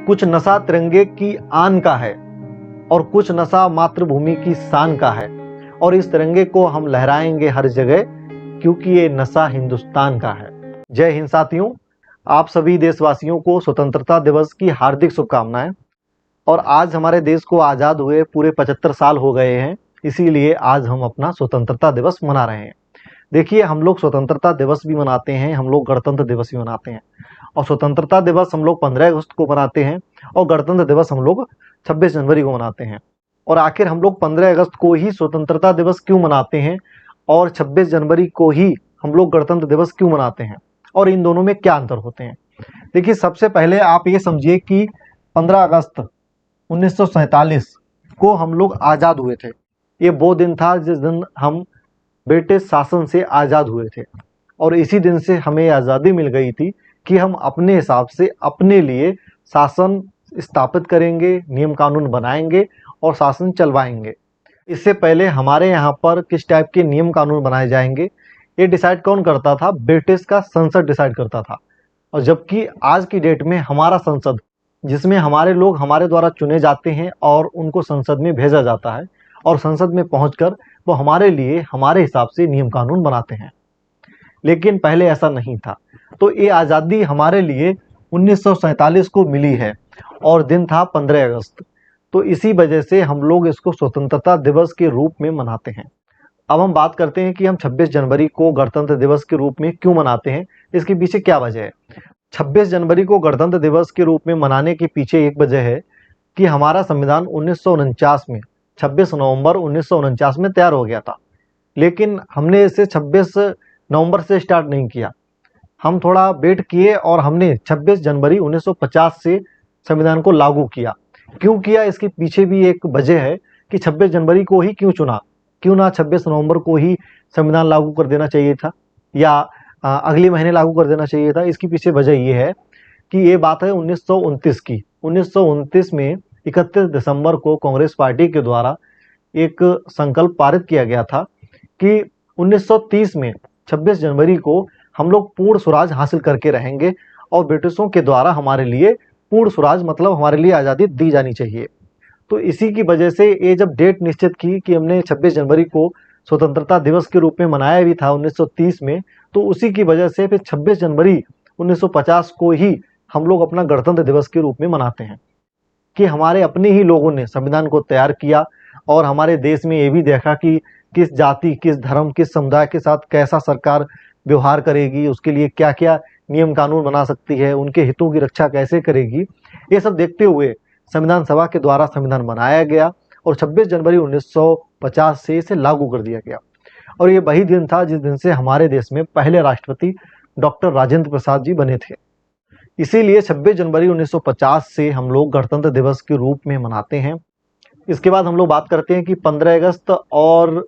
कुछ नशा तिरंगे की आन का है और कुछ नशा मातृभूमि की शान का है, और इस तिरंगे को हम लहराएंगे हर जगह, क्योंकि ये नशा हिंदुस्तान का है। जय हिंद साथियों, आप सभी देशवासियों को स्वतंत्रता दिवस की हार्दिक शुभकामनाएं। और आज हमारे देश को आज़ाद हुए पूरे 75 साल हो गए हैं, इसीलिए आज हम अपना स्वतंत्रता दिवस मना रहे हैं। देखिए, हम लोग स्वतंत्रता दिवस भी मनाते हैं, हम लोग गणतंत्र दिवस भी मनाते हैं। और स्वतंत्रता दिवस हम लोग 15 अगस्त को मनाते हैं और गणतंत्र दिवस हम लोग 26 जनवरी को मनाते हैं। और आखिर हम लोग 15 अगस्त को ही स्वतंत्रता दिवस क्यों मनाते हैं और 26 जनवरी को ही हम लोग गणतंत्र दिवस क्यों मनाते हैं, और इन दोनों में क्या अंतर होते हैं? देखिए, सबसे पहले आप ये समझिए कि 15 अगस्त 1947 को हम लोग आज़ाद हुए थे। ये वो दिन था जिस दिन हम ब्रिटिश शासन से आज़ाद हुए थे, और इसी दिन से हमें आज़ादी मिल गई थी कि हम अपने हिसाब से अपने लिए शासन स्थापित करेंगे, नियम कानून बनाएंगे और शासन चलवाएंगे। इससे पहले हमारे यहाँ पर किस टाइप के नियम कानून बनाए जाएंगे, ये डिसाइड कौन करता था? ब्रिटिश का संसद डिसाइड करता था। और जबकि आज की डेट में हमारा संसद, जिसमें हमारे लोग हमारे द्वारा चुने जाते हैं और उनको संसद में भेजा जाता है, और संसद में पहुंचकर वो हमारे लिए हमारे हिसाब से नियम कानून बनाते हैं। लेकिन पहले ऐसा नहीं था। तो ये आज़ादी हमारे लिए 1947 को मिली है और दिन था 15 अगस्त। तो इसी वजह से हम लोग इसको स्वतंत्रता दिवस के रूप में मनाते हैं। अब हम बात करते हैं कि हम 26 जनवरी को गणतंत्र दिवस के रूप में क्यों मनाते हैं, इसके पीछे क्या वजह है। 26 जनवरी को गणतंत्र दिवस के रूप में मनाने के पीछे एक वजह है कि हमारा संविधान 1949 में 26 नवंबर 1949 में तैयार हो गया था। लेकिन हमने इसे 26 नवंबर से स्टार्ट नहीं किया, हम थोड़ा वेट किए और हमने 26 जनवरी 1950 से संविधान को लागू किया। क्यों किया, इसके पीछे भी एक वजह है कि 26 जनवरी को ही क्यों चुना, क्यों ना 26 नवंबर को ही संविधान लागू कर देना चाहिए था, या अगले महीने लागू कर देना चाहिए था। इसके पीछे वजह ये है कि ये बात है 1929 की। 1929 में 31 दिसंबर को कांग्रेस पार्टी के द्वारा एक संकल्प पारित किया गया था कि 1930 में 26 जनवरी को हम लोग पूर्ण स्वराज हासिल करके रहेंगे और ब्रिटिशों के द्वारा हमारे लिए पूर्ण स्वराज मतलब हमारे लिए आज़ादी दी जानी चाहिए। तो इसी की वजह से ये जब डेट निश्चित की कि हमने 26 जनवरी को स्वतंत्रता दिवस के रूप में मनाया भी था 1930 में, तो उसी की वजह से फिर 26 जनवरी 1950 को ही हम लोग अपना गणतंत्र दिवस के रूप में मनाते हैं कि हमारे अपने ही लोगों ने संविधान को तैयार किया और हमारे देश में ये भी देखा कि किस जाति, किस धर्म, किस समुदाय के साथ कैसा सरकार व्यवहार करेगी, उसके लिए क्या क्या नियम कानून बना सकती है, उनके हितों की रक्षा कैसे करेगी। ये सब देखते हुए संविधान सभा के द्वारा संविधान बनाया गया और 26 जनवरी 1950 से इसे लागू कर दिया गया। और ये वही दिन था जिस दिन से हमारे देश में पहले राष्ट्रपति डॉक्टर राजेंद्र प्रसाद जी बने थे। इसीलिए 26 जनवरी 1950 से हम लोग गणतंत्र दिवस के रूप में मनाते हैं। इसके बाद हम लोग बात करते हैं कि 15 अगस्त और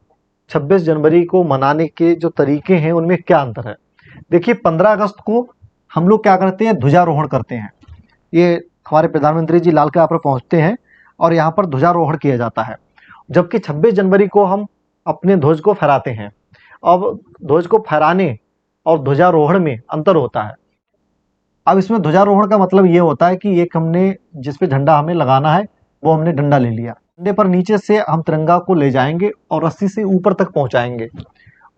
26 जनवरी को मनाने के जो तरीके हैं उनमें क्या अंतर है। देखिए, 15 अगस्त को हम लोग क्या करते हैं, ध्वजारोहण करते हैं। ये हमारे प्रधानमंत्री जी लाल किला पर पहुंचते हैं और यहाँ पर ध्वजारोहण किया जाता है। जबकि 26 जनवरी को हम अपने ध्वज को फहराते हैं। अब ध्वज को फहराने और ध्वजारोहण में अंतर होता है। अब इसमें ध्वजारोहण का मतलब ये होता है कि एक हमने जिस पे झंडा हमें लगाना है वो हमने डंडा ले लिया, डंडे पर नीचे से हम तिरंगा को ले जाएंगे और रस्सी से ऊपर तक पहुंचाएंगे,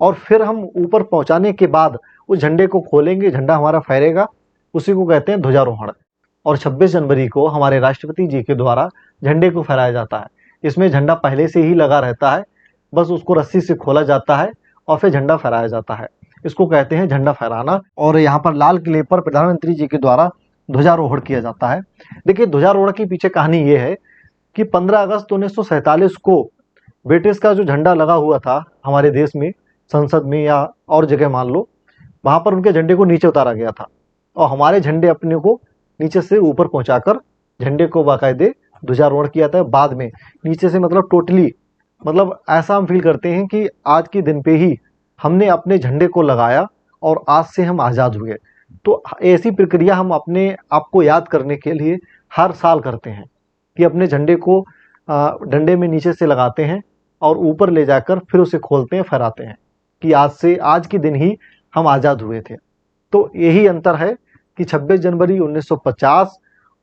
और फिर हम ऊपर पहुंचाने के बाद उस झंडे को खोलेंगे, झंडा हमारा फहरेगा, उसी को कहते हैं ध्वजारोहण। और 26 जनवरी को हमारे राष्ट्रपति जी के द्वारा झंडे को फहराया जाता है। इसमें झंडा पहले से ही लगा रहता है, बस उसको रस्सी से खोला जाता है और फिर झंडा फहराया जाता है। इसको कहते हैं झंडा फहराना। और यहाँ पर लाल किले पर प्रधानमंत्री जी के द्वारा ध्वजारोहण किया जाता है। देखिए, ध्वजारोहण के पीछे कहानी ये है कि 15 अगस्त 1947 को ब्रिटिश का जो झंडा लगा हुआ था हमारे देश में, संसद में या और जगह मान लो, वहाँ पर उनके झंडे को नीचे उतारा गया था और हमारे झंडे अपने को नीचे से ऊपर पहुंचाकर झंडे को बाकायदे ध्वजारोहण किया था। बाद में नीचे से मतलब टोटली, मतलब ऐसा हम फील करते हैं कि आज के दिन पे ही हमने अपने झंडे को लगाया और आज से हम आज़ाद हुए। तो ऐसी प्रक्रिया हम अपने आप को याद करने के लिए हर साल करते हैं कि अपने झंडे को डंडे में नीचे से लगाते हैं और ऊपर ले जाकर फिर उसे खोलते हैं, फहराते हैं कि आज के दिन ही हम आज़ाद हुए थे। तो यही अंतर है कि 26 जनवरी 1950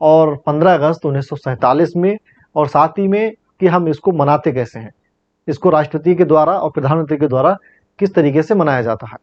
और 15 अगस्त 1947 में, और साथ ही में कि हम इसको मनाते कैसे हैं, इसको राष्ट्रपति के द्वारा और प्रधानमंत्री के द्वारा किस तरीके से मनाया जाता है।